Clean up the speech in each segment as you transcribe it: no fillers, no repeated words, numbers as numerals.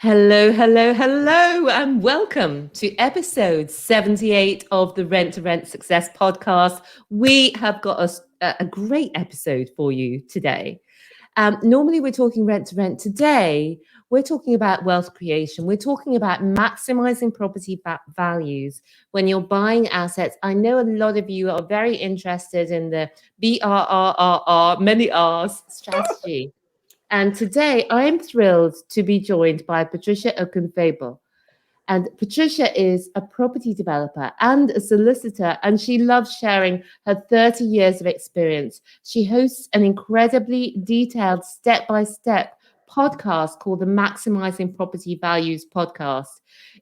Hello, hello, hello, and welcome to episode 78 of the Rent to Rent Success podcast. We have got a great episode for you today. Normally, we're talking rent to rent. Today, we're talking about wealth creation. We're talking about maximizing property values when you're buying assets. I know a lot of you are very interested in the BRRR, many R's strategy. And today I'm thrilled to be joined by Patricia Ogunfeibo. And Patricia is a property developer and a solicitor, and she loves sharing her 30 years of experience. She hosts an incredibly detailed step-by-step podcast called the Maximising Property Values podcast.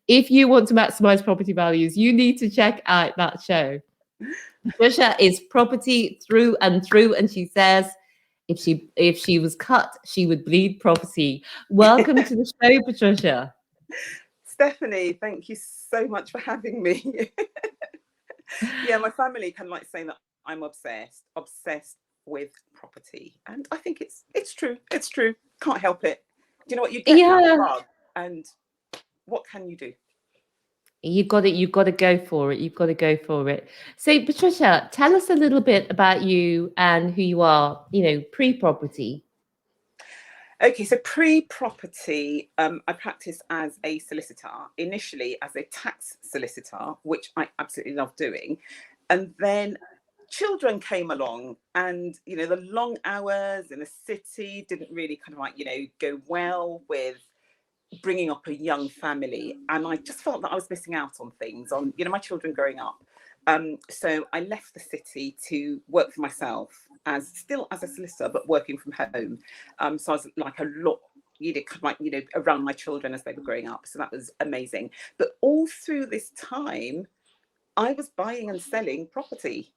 If you want to maximize property values, you need to check out that show. Patricia is property through and through, and she says if she was cut, she would bleed property. Welcome to the show, Patricia. Stephanie, thank you so much for having me. Yeah, my family can like saying that I'm obsessed with property, and I think it's true. It's true. Can't help it. Do you know what you get? Yeah. Bug, and what can you do? You've got to go for it. You've got to go for it. So, Patricia, tell us a little bit about you and who you are, pre-property. Okay, so pre-property, I practiced as a solicitor, initially as a tax solicitor, which I absolutely love doing. And then children came along, and, the long hours in the city didn't really kind of go well with bringing up a young family, and I just felt that I was missing out on things, on my children growing up. So I left the city to work for myself, still as a solicitor, but working from home. So I was like a lot, around my children as they were growing up. So that was amazing. But all through this time, I was buying and selling property.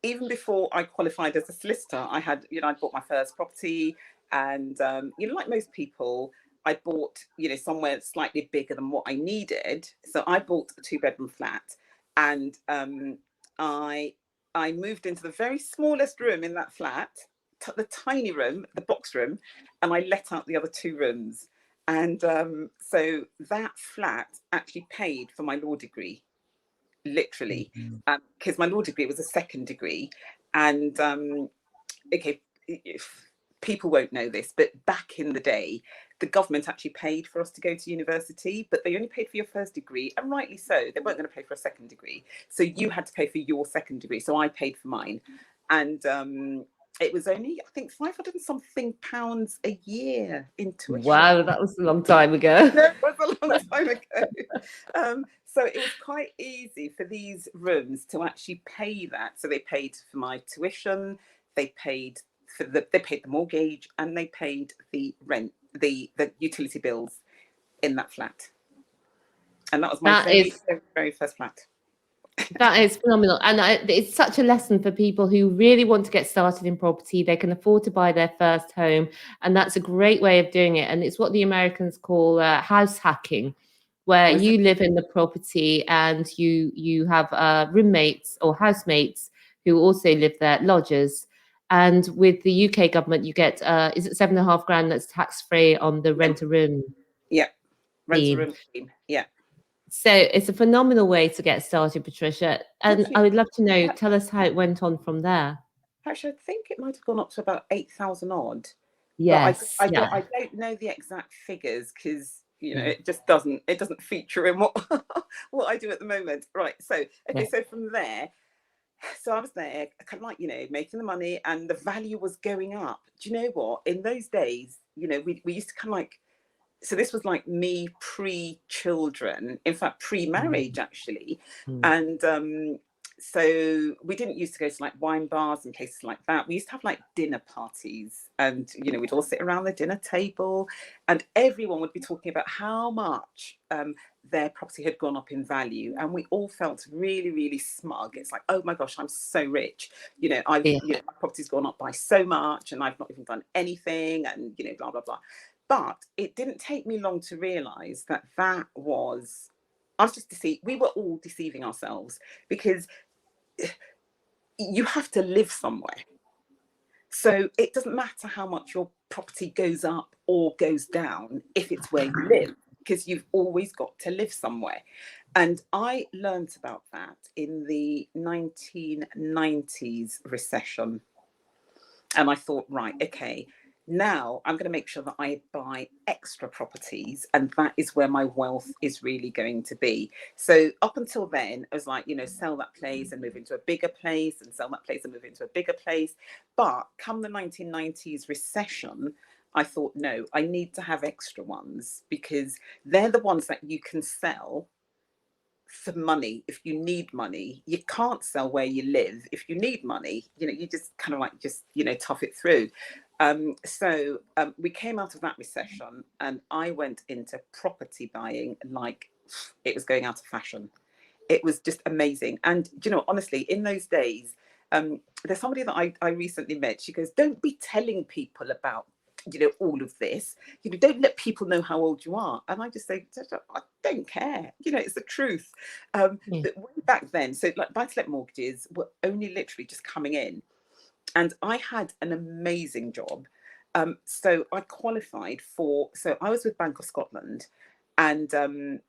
Even before I qualified as a solicitor, I had, I bought my first property, and like most people, I bought, somewhere slightly bigger than what I needed. So I bought a 2-bedroom flat, and I moved into the very smallest room in that flat, the tiny room, the box room, and I let out the other 2 rooms. And so that flat actually paid for my law degree, literally, because my law degree was a second degree. And okay, people won't know this, but back in the day, the government actually paid for us to go to university, but they only paid for your first degree, and rightly so. They weren't going to pay for a second degree, so you had to pay for your second degree. So I paid for mine, and it was only, I think, 500 and something pounds a year in tuition. Wow, that was a long time ago. No, it was a long time ago. So it was quite easy for these rooms to actually pay that. So they paid for my tuition, they paid the mortgage, and they paid the rent, the utility bills in that flat. And that was my very first flat. That is phenomenal. And it's such a lesson for people who really want to get started in property. They can afford to buy their first home, and that's a great way of doing it. And it's what the Americans call house hacking, where you live in the property and you have roommates or housemates who also live there, lodgers. And with the UK government, you get, is it $7,500 that's tax-free on the rent-a-room? Yeah, rent-a-room scheme, yeah. So it's a phenomenal way to get started, Patricia. And I would love to know, tell us how it went on from there. Actually, I think it might have gone up to about 8,000 odd. Yes. But I don't know the exact figures, because it just doesn't feature in what I do at the moment. Right. So so from there, so I was there, kind of making the money, and the value was going up. Do you know what? In those days, we used to kind of so this was like me pre-children, in fact, pre-marriage, actually. And so we didn't used to go to like wine bars and places like that. We used to have like dinner parties, and we'd all sit around the dinner table, and everyone would be talking about how much their property had gone up in value, and we all felt really, really smug. It's like, oh my gosh, I'm so rich. My property's gone up by so much, and I've not even done anything, and blah blah blah. But it didn't take me long to realize that I was just deceived. We were all deceiving ourselves, because you have to live somewhere. So it doesn't matter how much your property goes up or goes down if it's where you live. because you've always got to live somewhere. And I learned about that in the 1990s recession. And I thought, right, okay, now I'm going to make sure that I buy extra properties, and that is where my wealth is really going to be. So up until then, I was like, sell that place and move into a bigger place, and sell that place and move into a bigger place. But come the 1990s recession, I thought, no, I need to have extra ones, because they're the ones that you can sell for money. If you need money, you can't sell where you live. If you need money, you just kind of like tough it through. So we came out of that recession, and I went into property buying like it was going out of fashion. It was just amazing. And honestly, in those days, there's somebody that I recently met. She goes, don't be telling people about all of this. Don't let people know how old you are. And I just say, I don't care. It's the truth. But way back then, so like buy-to-let mortgages were only literally just coming in, and I had an amazing job. So I qualified for. So I was with Bank of Scotland, and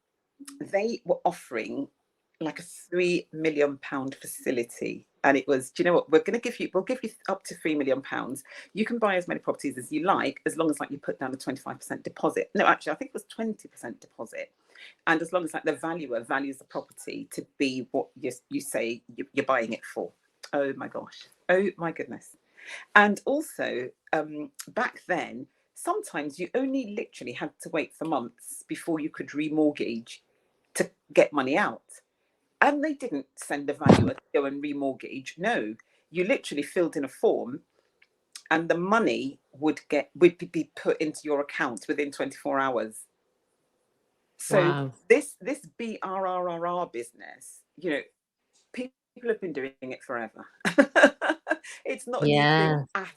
they were offering like a £3 million facility. And it was, do you know what, we'll give you up to £3 million. You can buy as many properties as you like, as long as like you put down a 25% deposit. No, actually, I think it was 20% deposit. And as long as like the valuer values the property to be what you say you're buying it for. Oh my gosh. Oh my goodness. And also back then, sometimes you only literally had to wait for months before you could remortgage to get money out. And they didn't send a valuer to go and remortgage. No, you literally filled in a form, and the money would be put into your account within 24 hours. So Wow. this BRRR business, people have been doing it forever. It's not a new thing at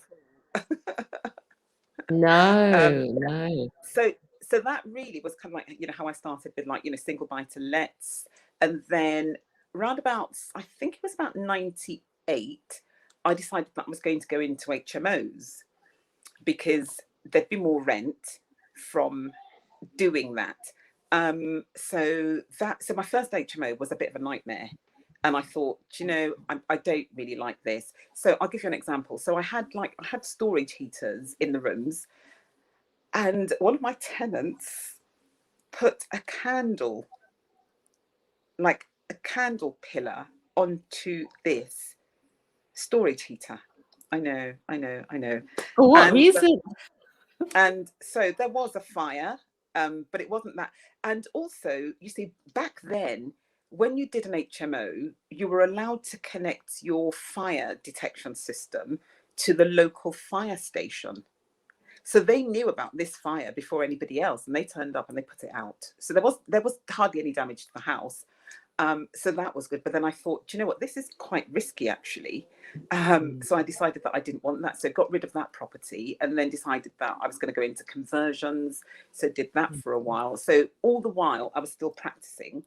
all. No. So that really was kind of like, how I started with like, single buy to lets. And then round about, I think it was about 98, I decided that I was going to go into HMOs, because there'd be more rent from doing that. So my first HMO was a bit of a nightmare. And I thought, I don't really like this. So I'll give you an example. So I had storage heaters in the rooms, and one of my tenants put a candle pillar onto this storage heater. I know. For what And reason? And so there was a fire, but it wasn't that. And also, you see, back then, when you did an HMO, you were allowed to connect your fire detection system to the local fire station. So they knew about this fire before anybody else, and they turned up and they put it out. So there was hardly any damage to the house. So that was good. But then I thought, do you know what? This is quite risky, actually. So I decided that I didn't want that. So got rid of that property, and then decided that I was going to go into conversions. So did that for a while. So all the while I was still practicing.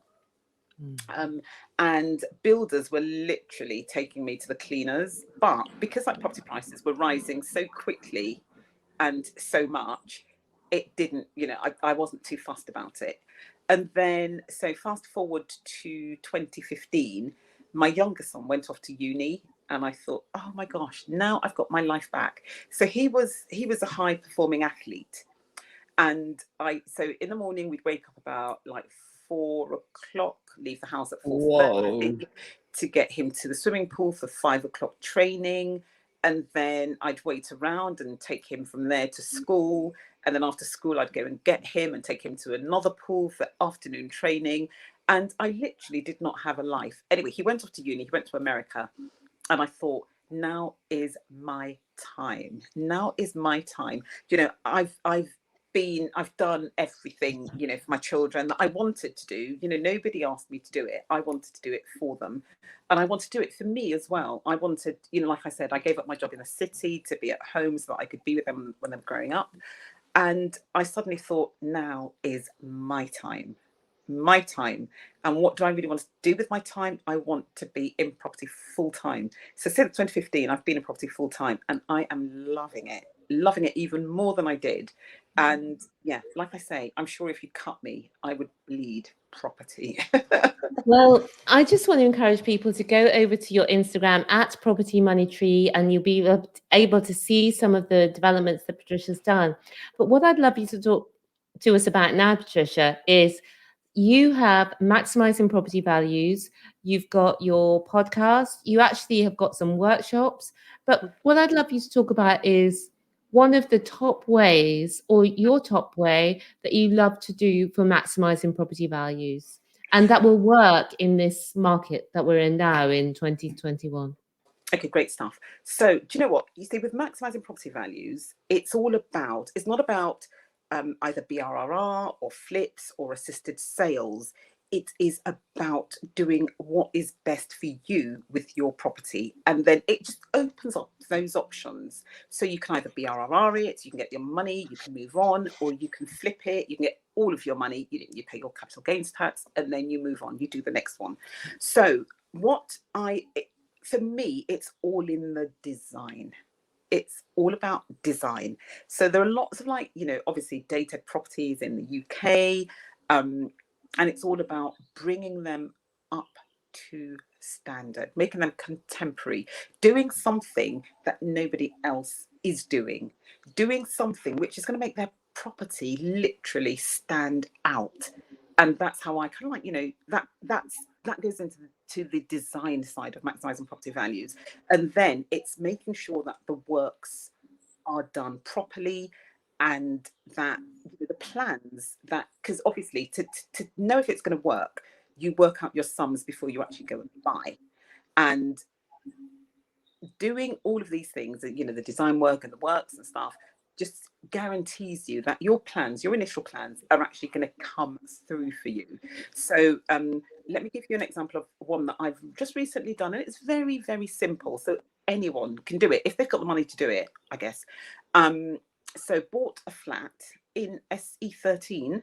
And builders were literally taking me to the cleaners. But because like property prices were rising so quickly and so much, it didn't, I wasn't too fussed about it. And then, so fast forward to 2015, my younger son went off to uni, and I thought, oh my gosh, now I've got my life back. So he was a high performing athlete. And so in the morning, we'd wake up about like 4 o'clock, leave the house at 4:30 to get him to the swimming pool for 5 o'clock training. And then I'd wait around and take him from there to school. And then after school, I'd go and get him and take him to another pool for afternoon training. And I literally did not have a life. Anyway, he went off to uni, he went to America. And I thought, now is my time. Now is my time. I've done everything, for my children that I wanted to do. Nobody asked me to do it. I wanted to do it for them. And I wanted to do it for me as well. I wanted, like I said, I gave up my job in the city to be at home so that I could be with them when they were growing up. And I suddenly thought, now is my time. My time. And what do I really want to do with my time? I want to be in property full time. So since 2015, I've been in property full time, and I am loving it. loving it even more than I did. And yeah, like I say, I'm sure if you cut me, I would bleed property. Well, I just want to encourage people to go over to your Instagram at Property Money Tree, and you'll be able to see some of the developments that Patricia's done. But what I'd love you to talk to us about now, Patricia, is you have Maximising Property Values, you've got your podcast, you actually have got some workshops. But what I'd love you to talk about is one of the top ways, or your top way, that you love to do for maximising property values. And that will work in this market that we're in now in 2021. Okay, great stuff. So do you know what? You see, with maximising property values, it's not about either BRRR or flips or assisted sales. It is about doing what is best for you with your property. And then it just opens up those options. So you can either BRRR it, you can get your money, you can move on, or you can flip it, you can get all of your money, you pay your capital gains tax, and then you move on, you do the next one. So for me, it's all in the design. It's all about design. So there are lots of obviously dated properties in the UK, and it's all about bringing them up to standard, making them contemporary, doing something that nobody else is doing something which is going to make their property literally stand out. And that's how I kind of that goes into the design side of maximising property values. And then it's making sure that the works are done properly, and that the plans, that because obviously to know if it's going to work, you work out your sums before you actually go and buy. And doing all of these things, the design work and the works and stuff, just guarantees you that your initial plans are actually going to come through for you. So let me give you an example of one that I've just recently done, and it's very, very simple. So anyone can do it if they've got the money to do it, I guess. So bought a flat in SE13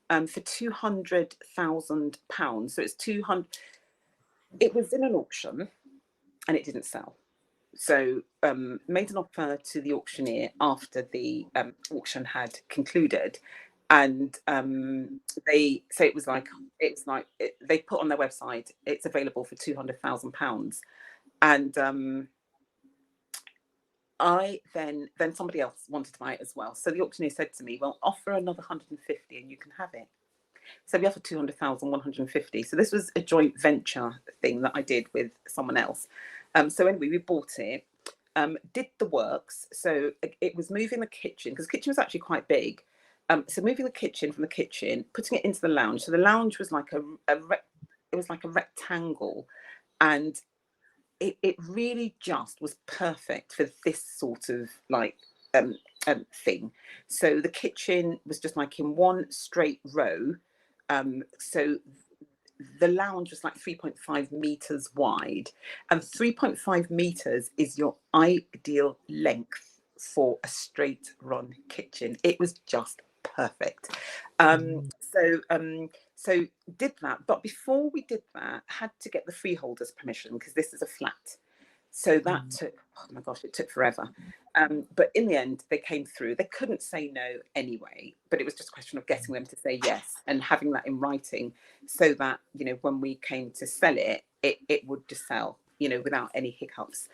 for £200,000. So it's 200. It was in an auction and it didn't sell. So made an offer to the auctioneer after the auction had concluded, and they put on their website it's available for £200,000, and I then somebody else wanted to buy it as well. So the auctioneer said to me, "Well, offer another 150 and you can have it." So we offered 200,000, 150. So this was a joint venture thing that I did with someone else. So anyway, we bought it, did the works. So it was moving the kitchen, because the kitchen was actually quite big. So moving the kitchen from the kitchen, putting it into the lounge. So the lounge was like it was like a rectangle, and it really just was perfect for this sort of thing. So the kitchen was just like in one straight row. So the lounge was like 3.5 meters wide, and 3.5 meters is your ideal length for a straight run kitchen. It was just perfect. So did that, but before we did that, had to get the freeholder's permission, because this is a flat. So that took, oh my gosh, it took forever. But in the end, they came through. They couldn't say no anyway, but it was just a question of getting them to say yes and having that in writing, so that, when we came to sell it, it would just sell, without any hiccups.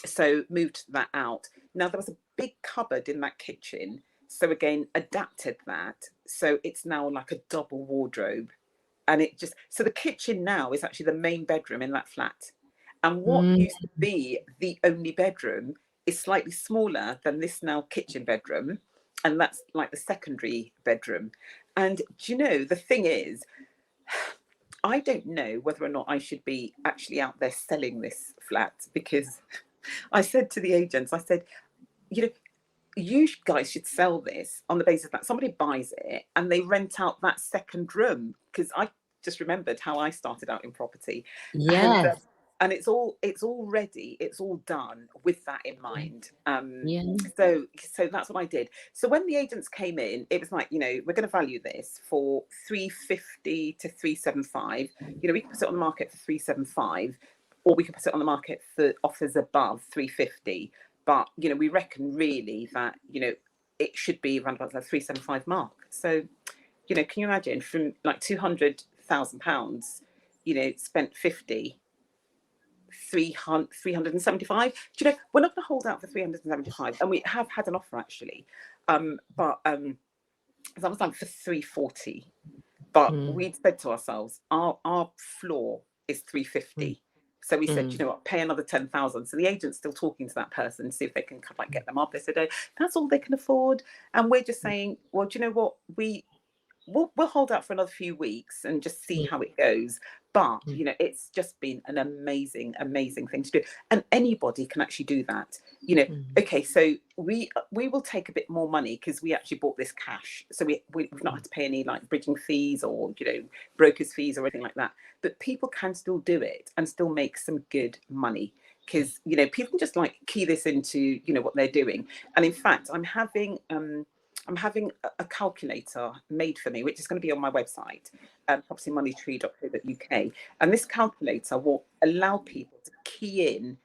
So moved that out. Now, there was a big cupboard in that kitchen. So again, adapted that. So it's now like a double wardrobe. And so the kitchen now is actually the main bedroom in that flat. And what used to be the only bedroom is slightly smaller than this now kitchen bedroom. And that's like the secondary bedroom. And the thing is, I don't know whether or not I should be actually out there selling this flat, because I said to the agents, I said, you guys should sell this on the basis that somebody buys it and they rent out that second room, because I just remembered how I started out in property. Yes. And it's all ready, it's all done with that in mind. So that's what I did. So when the agents came in, it was like, we're going to value this for 350 to 375. We can put it on the market for 375, or we can put it on the market for offers above 350. but we reckon really that it should be around about the 375 mark. So can you imagine, from like £200,000, spent 50, 375. We're not going to hold out for 375, and we have had an offer actually, but that was like for 340. But we'd said to ourselves, our floor is 350. So we said, what, pay another 10,000. So the agent's still talking to that person to see if they can kind of like get them up. They said, oh, that's all they can afford. And we're just saying, well, do you know what? We'll hold out for another few weeks and just see how it goes. But it's just been an amazing thing to do, and anybody can actually do that. Okay, so we will take a bit more money because we actually bought this cash, so we've not had to pay any like bridging fees or brokers fees or anything like that. But people can still do it and still make some good money, because people can just like key this into what they're doing. And in fact, I'm having a calculator made for me, which is going to be on my website, propertymoneytree.co.uk. And this calculator will allow people to key in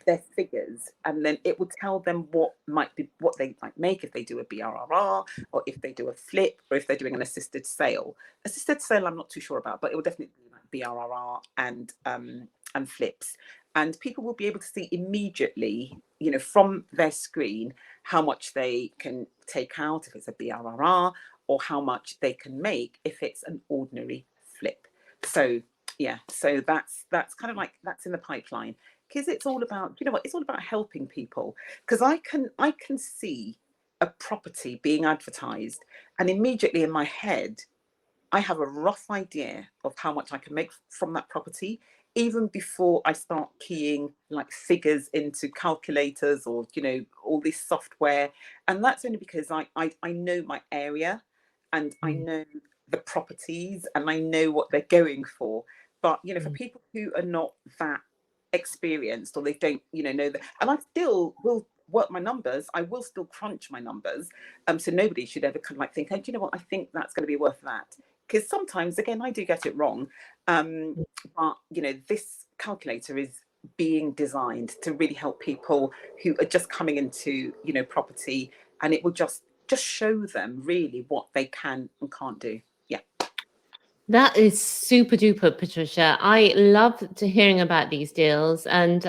their figures, and then it will tell them what they might make if they do a BRRR, or if they do a flip, or if they're doing an assisted sale. Assisted sale, I'm not too sure about, but it will definitely be like BRRR and flips. And people will be able to see immediately, from their screen, how much they can take out if it's a BRRR, or how much they can make if it's an ordinary flip. So yeah, so that's kind of like, that's in the pipeline, because it's all about, it's all about helping people. Because I can see a property being advertised, and immediately in my head I have a rough idea of how much I can make from that property, even before I start keying like figures into calculators or all this software. And that's only because I know my area, and I know the properties, and I know what they're going for. But for people who are not that experienced, or they don't know that, and I still will work my numbers, I will still crunch my numbers, so nobody should ever kind of like think, oh, do you know what, I think that's going to be worth that. Because sometimes, again, I do get it wrong, but this calculator is being designed to really help people who are just coming into property, and it will just show them really what they can and can't do. That is super duper, Patricia. I love to hearing about these deals, and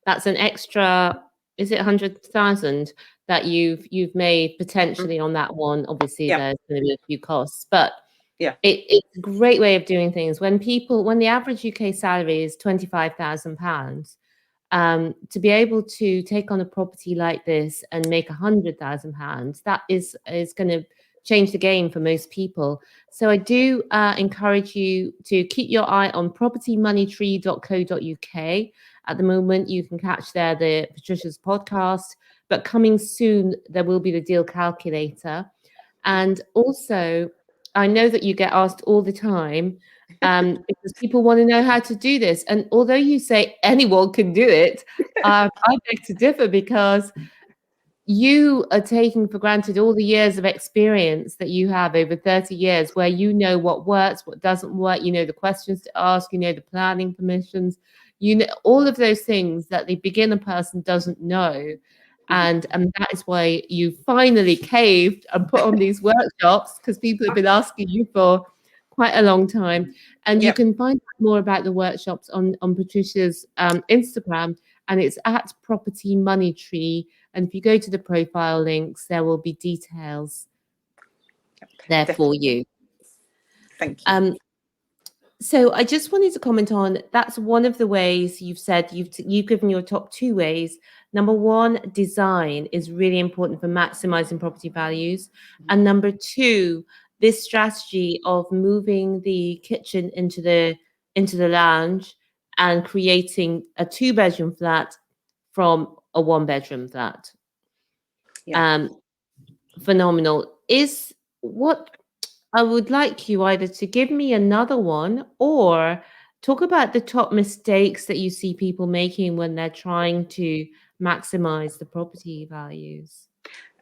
that's an extra, is it 100,000 that you've made potentially on that one? Obviously, there's going to be a few costs, but it's a great way of doing things. When the average UK salary is £25,000, to be able to take on a property like this and make £100,000, that is going to change the game for most people. So I do encourage you to keep your eye on propertymoneytree.co.uk. At the moment, you can catch there the Patricia's podcast, but coming soon, there will be the deal calculator. And also, I know that you get asked all the time, because people want to know how to do this. And although you say anyone can do it, I beg to differ, because you are taking for granted all the years of experience that you have over 30 years, where you know what works, what doesn't work, the questions to ask, the planning permissions, all of those things that the beginner person doesn't know. And that is why you finally caved and put on these workshops, because people have been asking you for quite a long time. And you can find out more about the workshops on Patricia's Instagram, and it's at Property Money Tree. And if you go to the profile links, there will be details there for you. Thank you. So I just wanted to comment on, that's one of the ways you've said, you've given your top two ways. Number one, design is really important for maximizing property values. And number two, this strategy of moving the kitchen into the lounge and creating a 2-bedroom flat from a 1-bedroom flat. Phenomenal. Is what I would like you either to give me another one, or talk about the top mistakes that you see people making when they're trying to maximize the property values.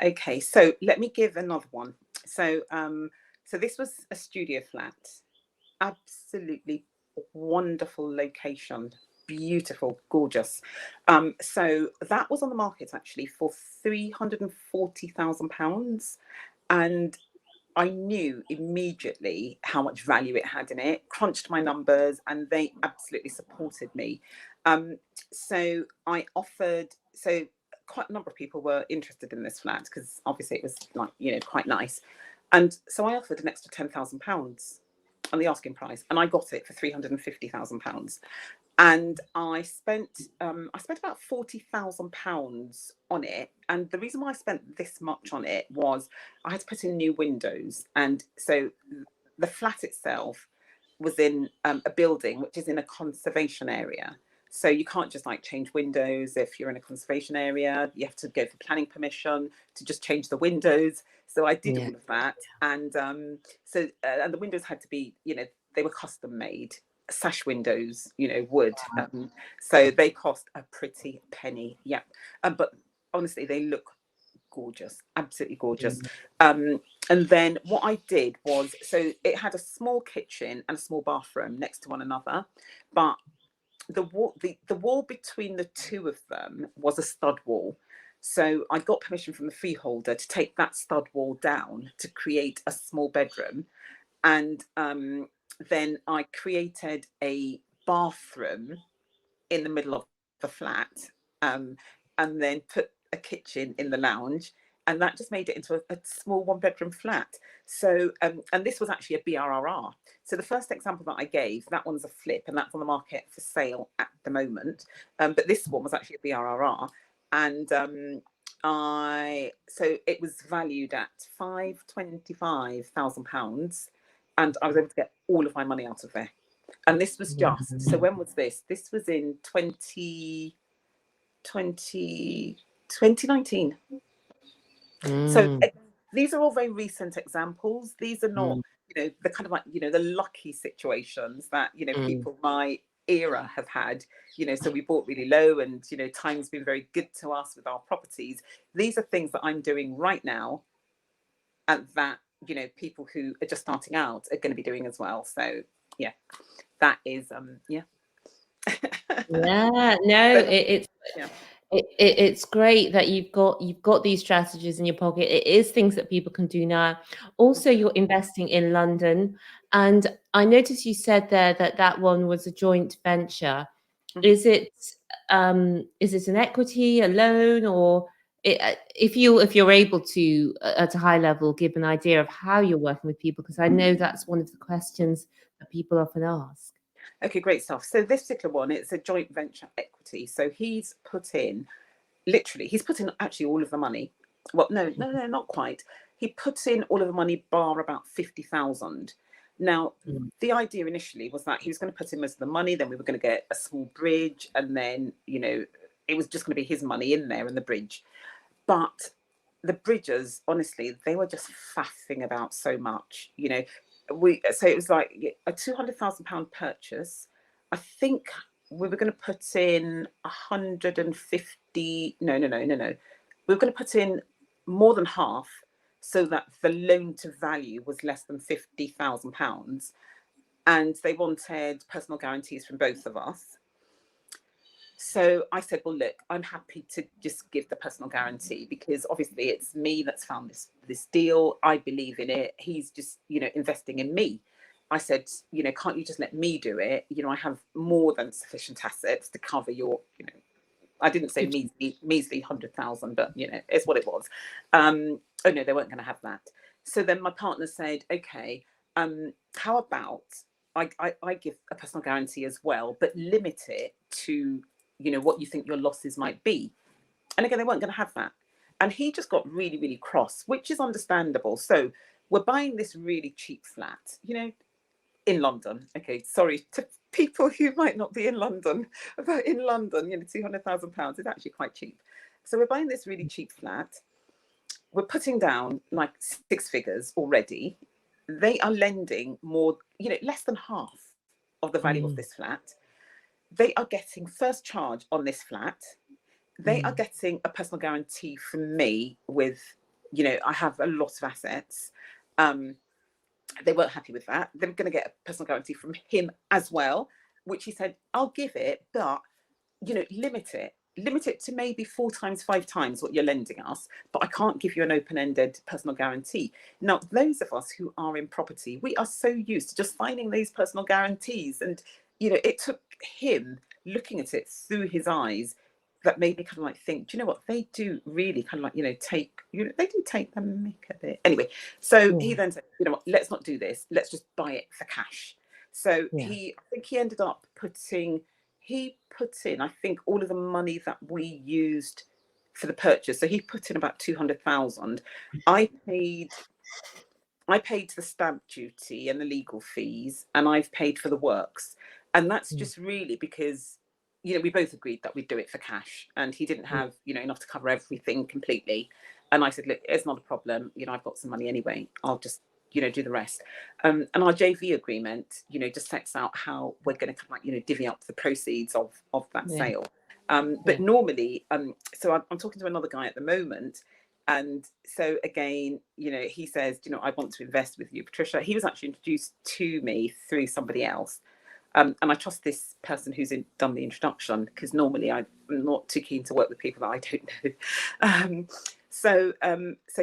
Okay, so let me give another one. So this was a studio flat, absolutely wonderful location, beautiful, gorgeous. So that was on the market actually for £340,000, and I knew immediately how much value it had in it, crunched my numbers, and they absolutely supported me. So I offered, so quite a number of people were interested in this flat because obviously it was like, quite nice. And so I offered an extra £10,000 on the asking price, and I got it for £350,000. And I spent about £40,000 on it. And the reason why I spent this much on it was I had to put in new windows. And so the flat itself was in a building which is in a conservation area. So you can't just like change windows if you're in a conservation area. You have to go for planning permission to just change the windows. So I did all of that. And and the windows had to be, they were custom made. Sash windows, wood. So they cost a pretty penny. Yeah. But honestly, they look gorgeous, absolutely gorgeous. And then what I did was, so it had a small kitchen and a small bathroom next to one another, but the wall between the two of them was a stud wall. So I got permission from the freeholder to take that stud wall down to create a small bedroom. And then I created a bathroom in the middle of the flat, and then put a kitchen in the lounge, and that just made it into a small one-bedroom flat. So and this was actually a BRRR. So the first example that I gave, that one's a flip, and that's on the market for sale at the moment. But this one was actually a BRRR, and so it was valued at £525,000. And I was able to get all of my money out of there. And this was just, so when was this? This was in 2019. So these are all very recent examples. These are not, the kind of like, the lucky situations that, people my era have had, so we bought really low and, time's been very good to us with our properties. These are things that I'm doing right now, and that, people who are just starting out are going to be doing as well. So yeah, that is it's great that you've got these strategies in your pocket. It is things that people can do now. Also, you're investing in London, and I noticed you said there that one was a joint venture. Is it an equity, a loan, or if you're able to at a high level give an idea of how you're working with people, because I know that's one of the questions that people often ask. Okay, great stuff. So this particular one, it's a joint venture equity. So he's put in actually all of the money. Well, no, not quite. He put in all of the money bar about 50,000. Now, the idea initially was that he was going to put in most of the money, then we were going to get a small bridge, and then, it was just going to be his money in there in the bridge. But the bridges, honestly, they were just faffing about so much, so it was like a £200,000 purchase. I think we were going to put in 150. No. We were going to put in more than half, so that the loan to value was less than £50,000, and they wanted personal guarantees from both of us. So I said, well, look, I'm happy to just give the personal guarantee, because obviously it's me that's found this deal. I believe in it. He's just, investing in me. I said, can't you just let me do it? I have more than sufficient assets to cover your, I didn't say measly 100,000, but, it's what it was. Oh, no, they weren't going to have that. So then my partner said, okay, how about I give a personal guarantee as well, but limit it to, what you think your losses might be. And again, they weren't going to have that. And he just got really, really cross, which is understandable. So we're buying this really cheap flat, in London. Okay, sorry to people who might not be in London, but in London, £200,000 is actually quite cheap. So we're buying this really cheap flat. We're putting down like 6 figures already. They are lending more, less than half of the value of this flat. They are getting first charge on this flat. They are getting a personal guarantee from me with, I have a lot of assets. They weren't happy with that. They're going to get a personal guarantee from him as well. which he said, I'll give it, but, limit it to maybe 4 times, 5 times what you're lending us, but I can't give you an open-ended personal guarantee. Now, those of us who are in property, we are so used to just finding these personal guarantees. And, it took him looking at it through his eyes that made me kind of like think, do you know what, they do really kind of like, they do take the mick a bit. Anyway, so he then said, you know what, let's not do this. Let's just buy it for cash. So I think he ended up he put in, I think, all of the money that we used for the purchase. So he put in about 200,000. I paid the stamp duty and the legal fees, and I've paid for the works. And that's just really because, we both agreed that we'd do it for cash, and he didn't have, enough to cover everything completely. And I said, look, it's not a problem. I've got some money anyway. I'll just, do the rest. And our JV agreement, just sets out how we're going to divvy up the proceeds of that sale. But normally, so I'm talking to another guy at the moment. And so again, he says, I want to invest with you, Patricia. He was actually introduced to me through somebody else. And I trust this person who's done the introduction, because normally I'm not too keen to work with people that I don't know. So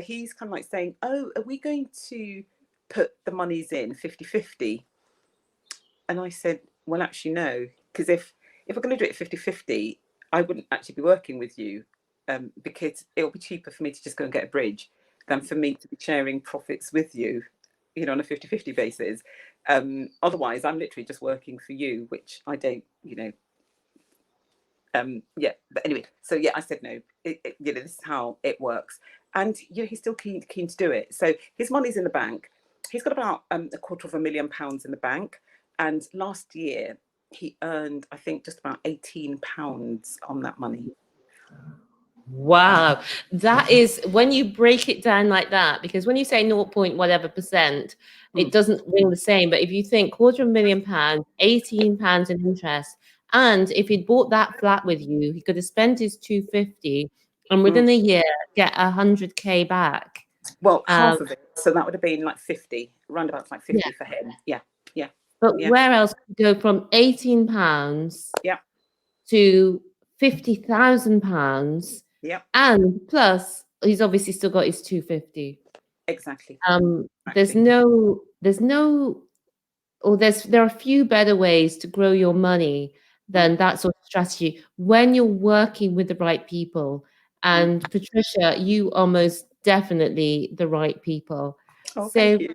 he's kind of like saying, oh, are we going to put the monies in 50-50? And I said, well, actually, no, because if we're going to do it 50-50, I wouldn't actually be working with you, because it'll be cheaper for me to just go and get a bridge than for me to be sharing profits with you, on a 50-50 basis. Otherwise, I'm literally just working for you, which I don't, but anyway, so I said no. This is how it works, and he's still keen to do it. So his money's in the bank. He's got about £250,000 in the bank, and last year he earned, I think, just about £18 on that money. Wow, that is, when you break it down like that, because when you say 0. whatever percent, it doesn't ring the same. But if you think £250,000, £18 in interest, and if he'd bought that flat with you, he could have spent his 250 and within a year get 100k back. Well, half of it, so that would have been like 50, around about like 50 for him. But where else could you go from £18 to £50,000? And plus, he's obviously still got his 250. Exactly. There are a few better ways to grow your money than that sort of strategy when you're working with the right people. And Patricia, you are most definitely the right people. Oh, thank you.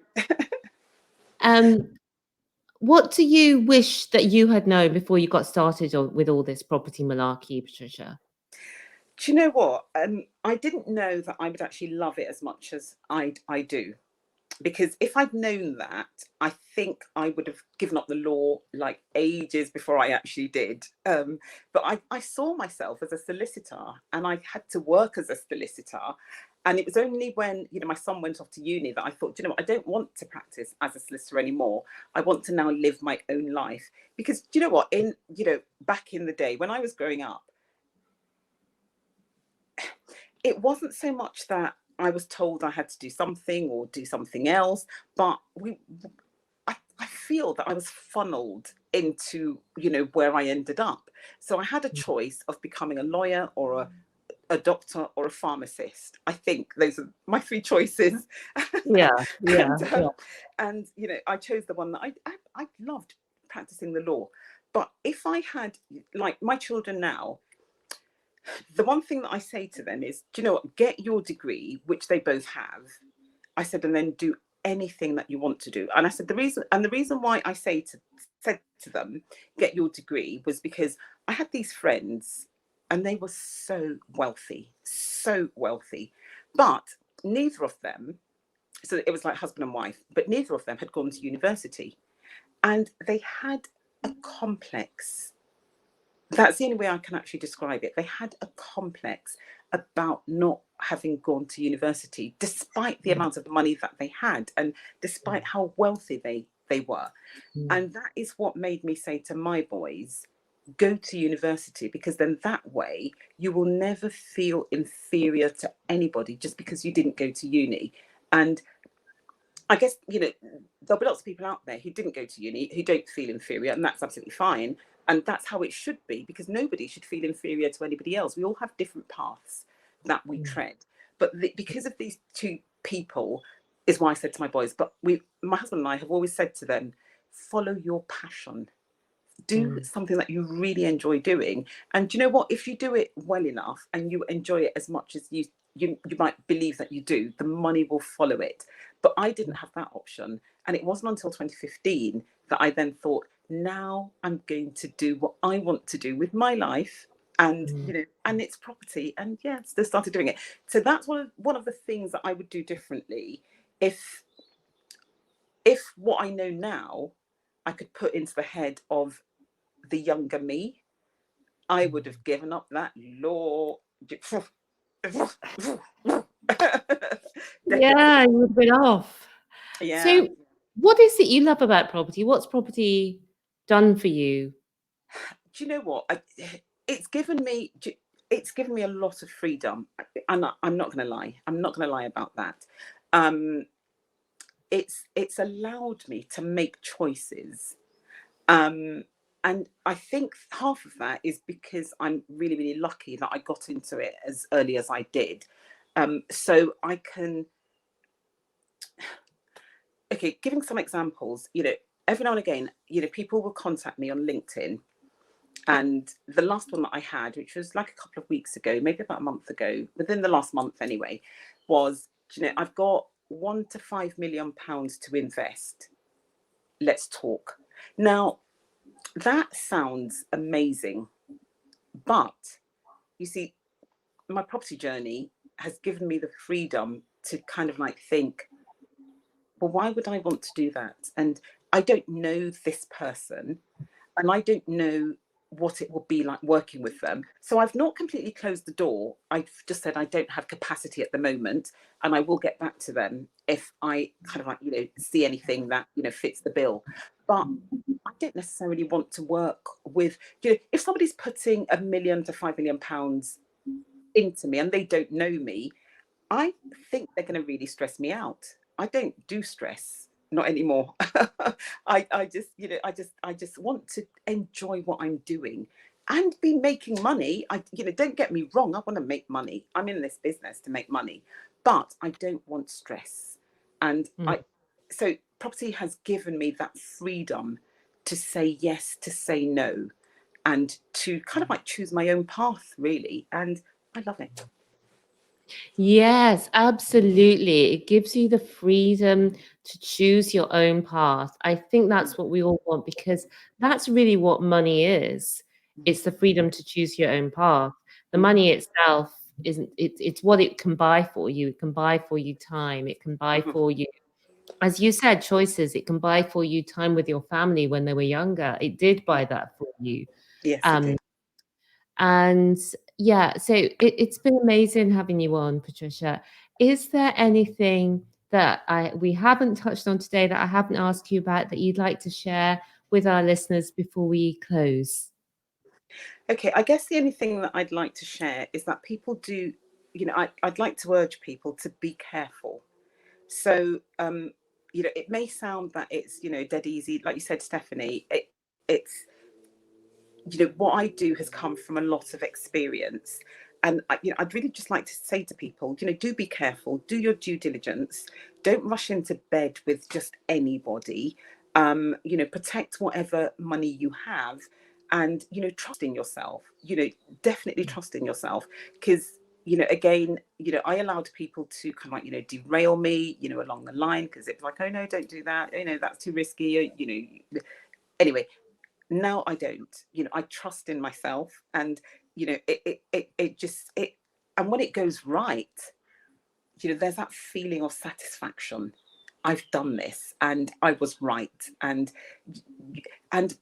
What do you wish that you had known before you got started with all this property malarkey, Patricia? Do you know what? I didn't know that I would actually love it as much as I do. Because if I'd known that, I think I would have given up the law like ages before I actually did. But I saw myself as a solicitor, and I had to work as a solicitor. And it was only when, my son went off to uni that I thought, I don't want to practice as a solicitor anymore. I want to now live my own life. Because do you know what? Back in the day when I was growing up, it wasn't so much that I was told I had to do something or do something else, but I feel that I was funneled into, where I ended up. So I had a choice of becoming a lawyer or a doctor or a pharmacist. I think those are my 3 choices. And I chose the one that I loved, practicing the law. But if I had, like my children now, the one thing that I say to them is, do you know what, get your degree, which they both have. I said, and then do anything that you want to do. And I said, the reason why I said to them, get your degree, was because I had these friends and they were so wealthy, but neither of them, so it was like husband and wife, but neither of them had gone to university, and they had a complex. That's the only way I can actually describe it. They had a complex about not having gone to university, despite the amount of money that they had, and despite how wealthy they were. And that is what made me say to my boys, go to university, because then that way you will never feel inferior to anybody just because you didn't go to uni. And I guess, there'll be lots of people out there who didn't go to uni, who don't feel inferior, and that's absolutely fine. And that's how it should be, because nobody should feel inferior to anybody else. We all have different paths that we tread. But because of these two people, is why I said to my boys, but my husband and I have always said to them, follow your passion. Do something that you really enjoy doing. And do you know what? If you do it well enough and you enjoy it as much as you might believe that you do, the money will follow it. But I didn't have that option. And it wasn't until 2015 that I then thought, now I'm going to do what I want to do with my life. And, and it's property. And yes, they started doing it. So that's one of the things that I would do differently. If what I know now, I could put into the head of the younger me, I would have given up that law. Yeah, you would have been off. Yeah. So what is it you love about property? What's property done for you? Do you know what? It's given me a lot of freedom. I'm not going to lie. I'm not going to lie about that. It's allowed me to make choices. And I think half of that is because I'm really, really lucky that I got into it as early as I did. So I can, giving some examples, every now and again, people will contact me on LinkedIn. And the last one that I had, which was like a couple of weeks ago, maybe about a month ago, within the last month anyway, was, I've got £1 to £5 million to invest. Let's talk. Now, that sounds amazing. But you see, my property journey has given me the freedom to kind of like think, well, why would I want to do that? And I don't know this person, and I don't know what it will be like working with them. So I've not completely closed the door. I've just said I don't have capacity at the moment, and I will get back to them if I kind of like, see anything that, fits the bill. But I don't necessarily want to work with, if somebody's putting £1 million to £5 million into me and they don't know me, I think they're going to really stress me out. I don't do stress, not anymore. I just want to enjoy what I'm doing and be making money. Don't get me wrong. I want to make money. I'm in this business to make money, but I don't want stress. And so property has given me that freedom to say yes, to say no, and to kind of like choose my own path, really. And I love it. Yes, absolutely. It gives you the freedom to choose your own path. I think that's what we all want, because that's really what money is. It's the freedom to choose your own path. The money itself isn't, it's what it can buy for you. It can buy for you time. It can buy for you, as you said, choices. It can buy for you time with your family when they were younger. It did buy that for you. Yes, it did. And yeah, so it's been amazing having you on, Patricia. Is there anything that we haven't touched on today that I haven't asked you about that you'd like to share with our listeners before we close? Okay, I guess the only thing that I'd like to share is that people do, I'd like to urge people to be careful. So, it may sound that it's, dead easy. Like you said, Stephanie, it's, what I do has come from a lot of experience. And I'd really just like to say to people, do be careful, do your due diligence, don't rush into bed with just anybody. Protect whatever money you have, and trust in yourself. Definitely trust in yourself, because again, I allowed people to kind of like derail me, along the line, because it's like, oh no, don't do that, that's too risky, anyway. Now I don't. I trust in myself, and it and when it goes right, there's that feeling of satisfaction. I've done this and I was right. And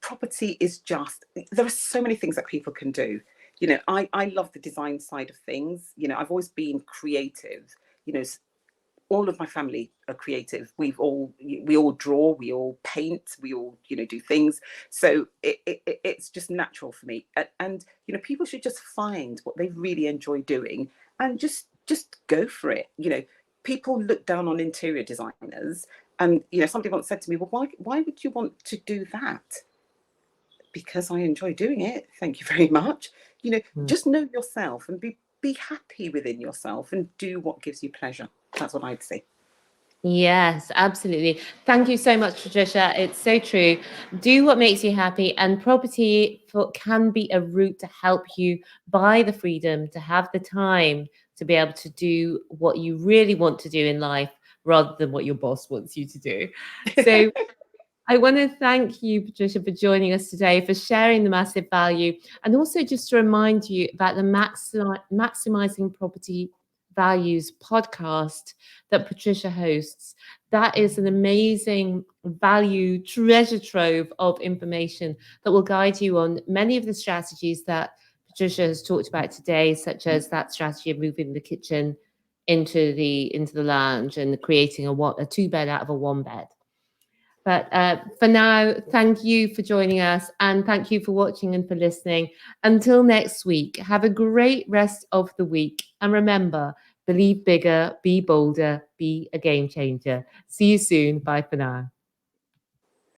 property is just, there are so many things that people can do. I love the design side of things. I've always been creative. All of my family are creative. We all draw, we all paint, we all do things. So it's just natural for me. And people should just find what they really enjoy doing and just go for it. People look down on interior designers, And, somebody once said to me, well, why would you want to do that? Because I enjoy doing it. Thank you very much. Just know yourself and be happy within yourself and do what gives you pleasure. That's what I'd say. Yes, absolutely. Thank you so much, Patricia. It's so true. Do what makes you happy, and property can be a route to help you buy the freedom, to have the time to be able to do what you really want to do in life rather than what your boss wants you to do. So I want to thank you, Patricia, for joining us today, for sharing the massive value, and also just to remind you about the Maximising Property Values podcast that Patricia hosts. That is an amazing value treasure trove of information that will guide you on many of the strategies that Patricia has talked about today, such as that strategy of moving the kitchen into the lounge and creating a 2-bed out of a 1-bed. But for now, thank you for joining us, and thank you for watching and for listening. Until next week, have a great rest of the week. And remember, believe bigger, be bolder, be a game changer. See you soon. Bye for now.